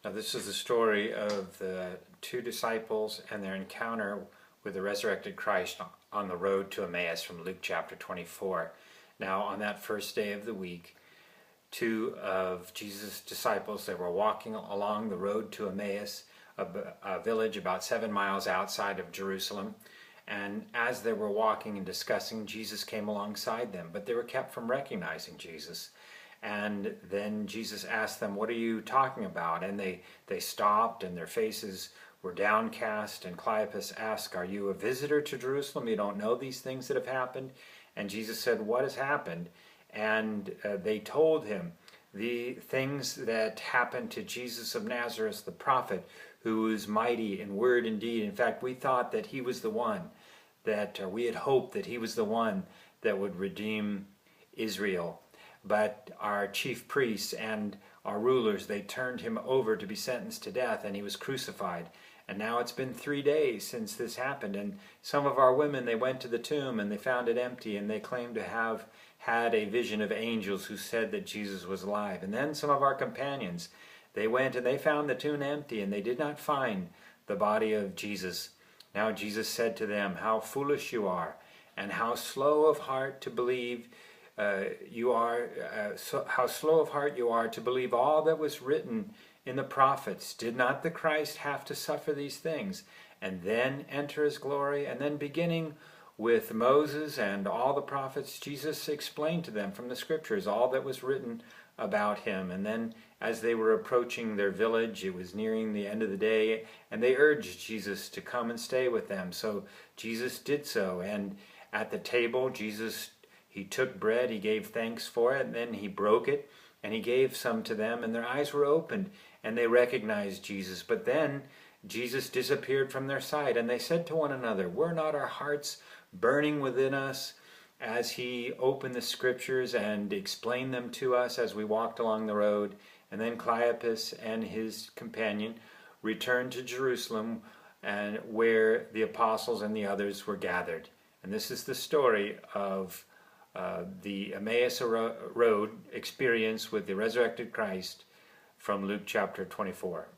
Now, this is the story of the two disciples and their encounter with the resurrected Christ on the road to Emmaus from Luke chapter 24. Now, on that first day of the week, two of Jesus' disciples, they were walking along the road to Emmaus, a village about 7 miles outside of Jerusalem. And as they were walking and discussing, Jesus came alongside them, but they were kept from recognizing Jesus. And then Jesus asked them, "What are you talking about?" And they stopped, and their faces were downcast. And Cleopas asked, "Are you a visitor to Jerusalem? You don't know these things that have happened?" And Jesus said, "What has happened?" And they told him the things that happened to Jesus of Nazareth, the prophet, who was mighty in word and deed. In fact, we thought that he was the one, that we had hoped that he was the one that would redeem Israel. But our chief priests and our rulers, they turned him over to be sentenced to death, and he was crucified. And now it's been 3 days since this happened, and some of our women, they went to the tomb and they found it empty, and they claimed to have had a vision of angels who said that Jesus was alive. And then some of our companions, they went and they found the tomb empty, and they did not find the body of Jesus. Now Jesus said to them, "How foolish you are, and how slow of heart to believe how slow of heart you are to believe all that was written in the prophets. Did not the Christ have to suffer these things and then enter his glory?" And then, beginning with Moses and all the prophets, Jesus explained to them from the scriptures all that was written about him. And then as they were approaching their village, it was nearing the end of the day, and they urged Jesus to come and stay with them. So Jesus did so, and at the table, he took bread, he gave thanks for it, and then he broke it, and he gave some to them, and their eyes were opened, and they recognized Jesus. But then Jesus disappeared from their sight, and they said to one another, "Were not our hearts burning within us as he opened the scriptures and explained them to us as we walked along the road?" And then Cleopas and his companion returned to Jerusalem, and where the apostles and the others were gathered. And this is the story of the Emmaus Road experience with the resurrected Christ from Luke chapter 24.